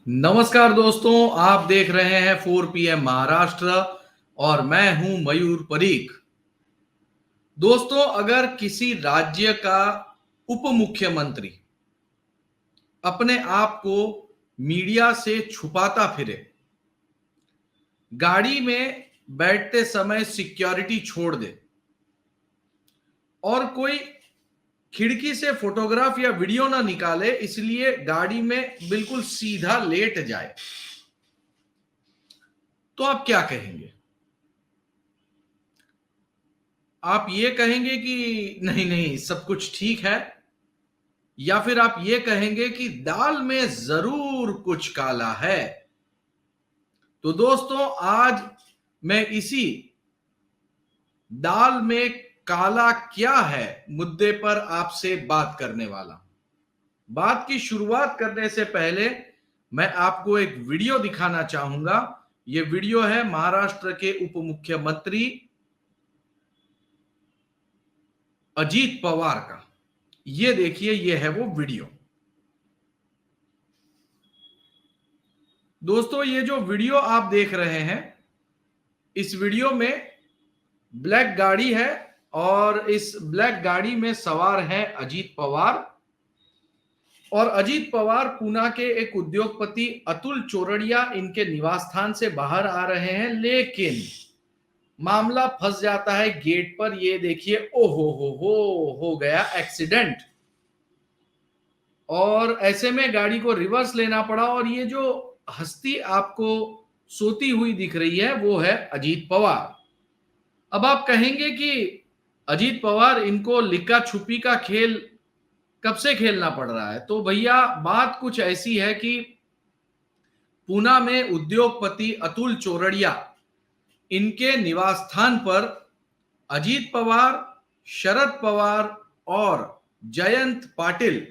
नमस्कार दोस्तों, आप देख रहे हैं 4 PM महाराष्ट्र और मैं हूं मयूर परीख। दोस्तों, अगर किसी राज्य का उप मुख्यमंत्री अपने आप को मीडिया से छुपाता फिरे, गाड़ी में बैठते समय सिक्योरिटी छोड़ दे और कोई खिड़की से फोटोग्राफ या वीडियो ना निकाले, इसलिए गाड़ी में बिल्कुल सीधा लेट जाए, तो आप क्या कहेंगे? आप ये कहेंगे कि नहीं नहीं सब कुछ ठीक है, या फिर आप ये कहेंगे कि दाल में जरूर कुछ काला है? तो दोस्तों, आज मैं इसी दाल में काला क्या है मुद्दे पर आपसे बात करने वाला हूं। बात की शुरुआत करने से पहले मैं आपको एक वीडियो दिखाना चाहूंगा। यह वीडियो है महाराष्ट्र के उप मुख्यमंत्री अजीत पवार का। ये देखिए, ये है वो वीडियो। दोस्तों, ये जो वीडियो आप देख रहे हैं, इस वीडियो में ब्लैक गाड़ी है और इस ब्लैक गाड़ी में सवार है अजीत पवार। और अजीत पवार पूना के एक उद्योगपति अतुल चोरड़िया इनके निवास स्थान से बाहर आ रहे हैं, लेकिन मामला फंस जाता है गेट पर। ये देखिए, ओहो हो गया एक्सीडेंट और ऐसे में गाड़ी को रिवर्स लेना पड़ा। और ये जो हस्ती आपको सोती हुई दिख रही है, वो है अजीत पवार। अब आप कहेंगे कि अजीत पवार, इनको लिक्का छुपी का खेल कब से खेलना पड़ रहा है? तो भैया, बात कुछ ऐसी है कि पूना में उद्योगपति अतुल चोरड़िया इनके निवास स्थान पर अजीत पवार, शरद पवार और जयंत पाटिल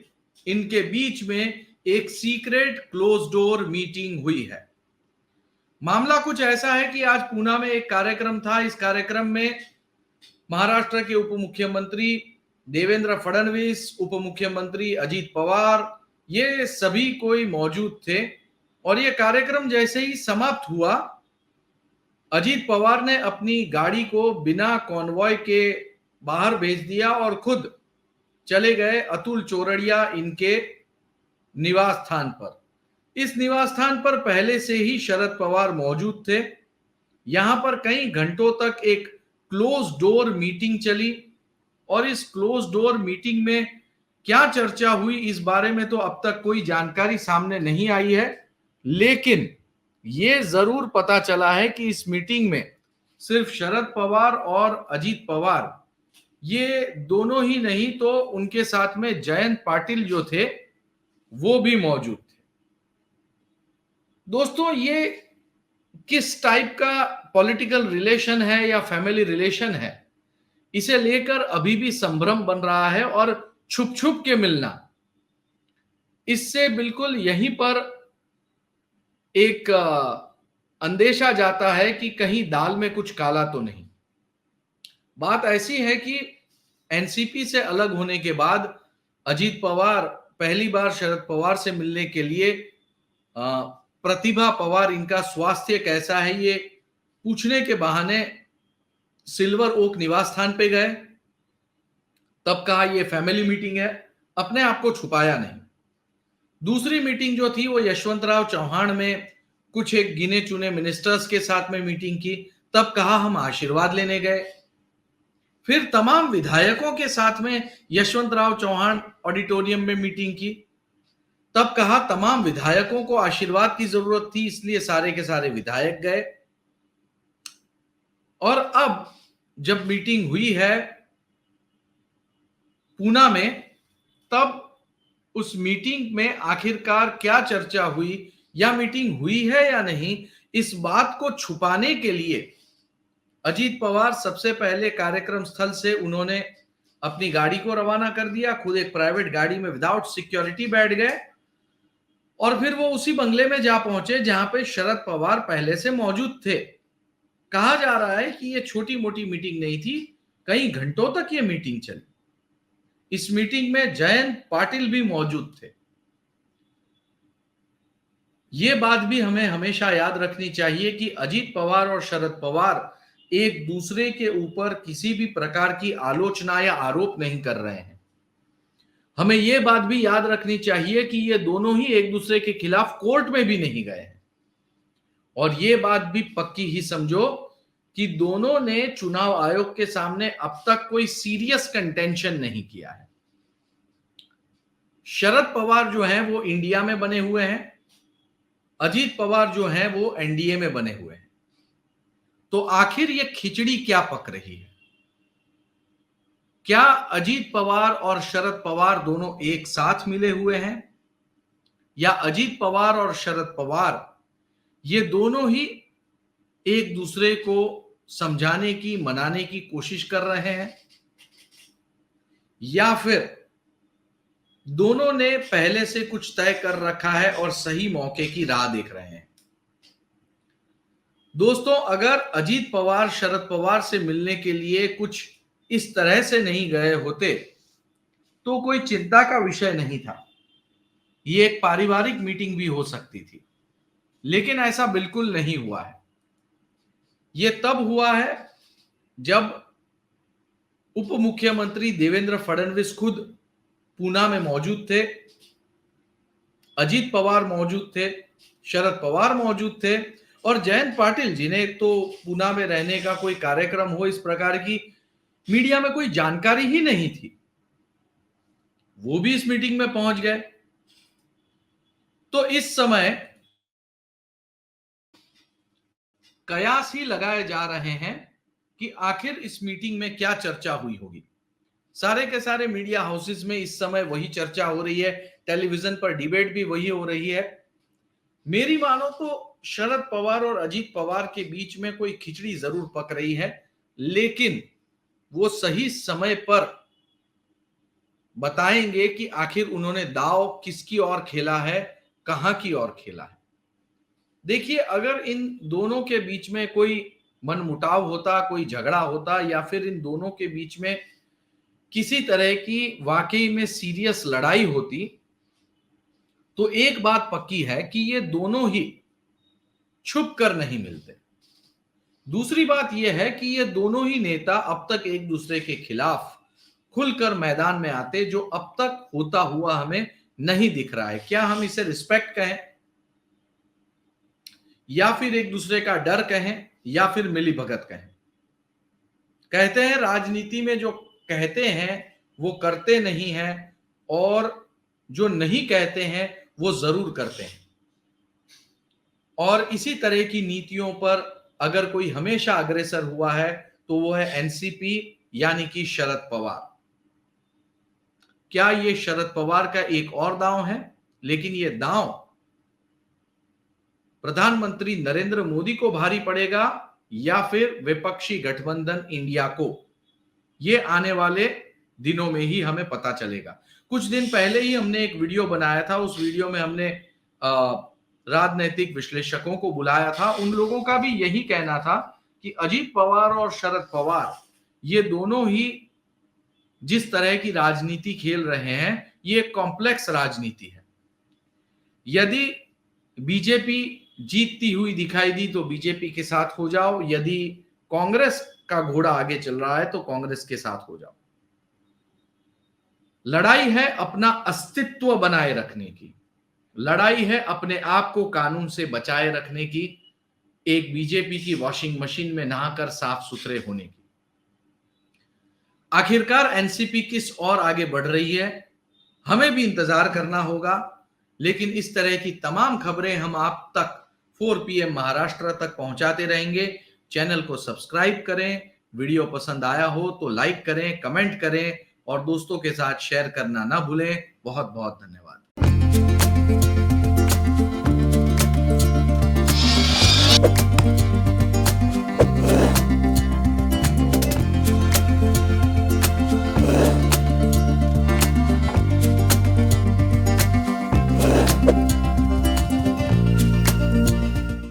इनके बीच में एक सीक्रेट क्लोज डोर मीटिंग हुई है। मामला कुछ ऐसा है कि आज पूना में एक कार्यक्रम था। इस कार्यक्रम में महाराष्ट्र के उप मुख्यमंत्री देवेंद्र फडणवीस, उप मुख्यमंत्री अजीत पवार, ये सभी कोई मौजूद थे। और ये कार्यक्रम जैसे ही समाप्त हुआ, अजीत पवार ने अपनी गाड़ी को बिना कॉन्वॉय के बाहर भेज दिया और खुद चले गए अतुल चोरड़िया इनके निवास स्थान पर। इस निवास स्थान पर पहले से ही शरद पवार मौजूद थे। यहां पर कई घंटों तक एक क्लोज डोर मीटिंग चली और इस क्लोज डोर मीटिंग में क्या चर्चा हुई, इस बारे में तो अब तक कोई जानकारी सामने नहीं आई है। लेकिन यह जरूर पता चला है कि इस मीटिंग में सिर्फ शरद पवार और अजीत पवार, ये दोनों ही नहीं, तो उनके साथ में जयंत पाटिल जो थे वो भी मौजूद थे। दोस्तों, ये किस टाइप का पॉलिटिकल रिलेशन है या फैमिली रिलेशन है, इसे लेकर अभी भी संभ्रम बन रहा है। और छुप छुप के मिलना, इससे बिल्कुल यहीं पर एक अंदेशा जाता है कि कहीं दाल में कुछ काला तो नहीं। बात ऐसी है कि एनसीपी से अलग होने के बाद अजीत पवार पहली बार शरद पवार से मिलने के लिए प्रतिभा पवार, इनका स्वास्थ्य कैसा है, ये पूछने के बहाने सिल्वर ओक निवास स्थान पे गए। तब कहा ये फैमिली मीटिंग है, अपने आप को छुपाया नहीं। दूसरी मीटिंग जो थी वो यशवंतराव चौहान में कुछ एक गिने चुने मिनिस्टर्स के साथ में मीटिंग की। तब कहा हम आशीर्वाद लेने गए। फिर तमाम विधायकों के साथ में यशवंतराव चौहान ऑडिटोरियम में मीटिंग की। तब कहा तमाम विधायकों को आशीर्वाद की जरूरत थी, इसलिए सारे के सारे विधायक गए। और अब जब मीटिंग हुई है पूना में, तब उस मीटिंग में आखिरकार क्या चर्चा हुई या मीटिंग हुई है या नहीं, इस बात को छुपाने के लिए अजीत पवार सबसे पहले कार्यक्रम स्थल से उन्होंने अपनी गाड़ी को रवाना कर दिया। खुद एक प्राइवेट गाड़ी में विदाउट सिक्योरिटी बैठ गए और फिर वो उसी बंगले में जा पहुंचे जहां पे शरद पवार पहले से मौजूद थे। कहा जा रहा है कि ये छोटी मोटी मीटिंग नहीं थी, कई घंटों तक ये मीटिंग चली। इस मीटिंग में जयंत पाटिल भी मौजूद थे। ये बात भी हमें हमेशा याद रखनी चाहिए कि अजीत पवार और शरद पवार एक दूसरे के ऊपर किसी भी प्रकार की आलोचना या आरोप नहीं कर रहे हैं। हमें यह बात भी याद रखनी चाहिए कि ये दोनों ही एक दूसरे के खिलाफ कोर्ट में भी नहीं गए हैं। और ये बात भी पक्की ही समझो कि दोनों ने चुनाव आयोग के सामने अब तक कोई सीरियस कंटेंशन नहीं किया है। शरद पवार जो हैं वो इंडिया में बने हुए हैं, अजीत पवार जो हैं वो एनडीए में बने हुए हैं। तो आखिर ये खिचड़ी क्या पक रही है? क्या अजीत पवार और शरद पवार दोनों एक साथ मिले हुए हैं, या अजीत पवार और शरद पवार ये दोनों ही एक दूसरे को समझाने की, मनाने की कोशिश कर रहे हैं, या फिर दोनों ने पहले से कुछ तय कर रखा है और सही मौके की राह देख रहे हैं? दोस्तों, अगर अजीत पवार शरद पवार से मिलने के लिए कुछ इस तरह से नहीं गए होते तो कोई चिंता का विषय नहीं था। ये एक पारिवारिक मीटिंग भी हो सकती थी, लेकिन ऐसा बिल्कुल नहीं हुआ है। यह तब हुआ है जब उप मुख्यमंत्री देवेंद्र फडणवीस खुद पूना में मौजूद थे, अजीत पवार मौजूद थे, शरद पवार मौजूद थे, और जयंत पाटिल, जिन्हें तो पूना में रहने का कोई कार्यक्रम हो इस प्रकार की मीडिया में कोई जानकारी ही नहीं थी, वो भी इस मीटिंग में पहुंच गए। तो इस समय कयास ही लगाए जा रहे हैं कि आखिर इस मीटिंग में क्या चर्चा हुई होगी। सारे के सारे मीडिया हाउसेस में इस समय वही चर्चा हो रही है, टेलीविजन पर डिबेट भी वही हो रही है। मेरी मानो तो शरद पवार और अजीत पवार के बीच में कोई खिचड़ी जरूर पक रही है, लेकिन वो सही समय पर बताएंगे कि आखिर उन्होंने दांव किसकी ओर खेला है, कहां की ओर खेला है। देखिए, अगर इन दोनों के बीच में कोई मनमुटाव होता, कोई झगड़ा होता, या फिर इन दोनों के बीच में किसी तरह की वाकई में सीरियस लड़ाई होती, तो एक बात पक्की है कि ये दोनों ही छुप कर नहीं मिलते। दूसरी बात यह है कि ये दोनों ही नेता अब तक एक दूसरे के खिलाफ खुलकर मैदान में आते, जो अब तक होता हुआ हमें नहीं दिख रहा है। क्या हम इसे रिस्पेक्ट कहें, या फिर एक दूसरे का डर कहें, या फिर मिलीभगत कहें? कहते हैं राजनीति में जो कहते हैं वो करते नहीं हैं, और जो नहीं कहते हैं वो जरूर करते हैं। और इसी तरह की नीतियों पर अगर कोई हमेशा अग्रसर हुआ है तो वो है एनसीपी, यानी कि शरद पवार। क्या ये शरद पवार का एक और दांव है? लेकिन ये दांव प्रधानमंत्री नरेंद्र मोदी को भारी पड़ेगा, या फिर विपक्षी गठबंधन इंडिया को? ये आने वाले दिनों में ही हमें पता चलेगा। कुछ दिन पहले ही हमने एक वीडियो बनाया था, उस वीडियो में हमने राजनीतिक विश्लेषकों को बुलाया था। उन लोगों का भी यही कहना था कि अजीत पवार और शरद पवार ये दोनों ही जिस तरह की राजनीति खेल रहे हैं, ये कॉम्प्लेक्स राजनीति है। यदि बीजेपी जीतती हुई दिखाई दी तो बीजेपी के साथ हो जाओ, यदि कांग्रेस का घोड़ा आगे चल रहा है तो कांग्रेस के साथ हो जाओ। लड़ाई है अपना अस्तित्व बनाए रखने की, लड़ाई है अपने आप को कानून से बचाए रखने की, एक बीजेपी की वॉशिंग मशीन में नहाकर साफ सुथरे होने की। आखिरकार एनसीपी किस ओर आगे बढ़ रही है, हमें भी इंतजार करना होगा। लेकिन इस तरह की तमाम खबरें हम आप तक 4 PM महाराष्ट्र तक पहुंचाते रहेंगे। चैनल को सब्सक्राइब करें, वीडियो पसंद आया हो तो लाइक करें, कमेंट करें, और दोस्तों के साथ शेयर करना ना भूलें। बहुत बहुत धन्यवाद।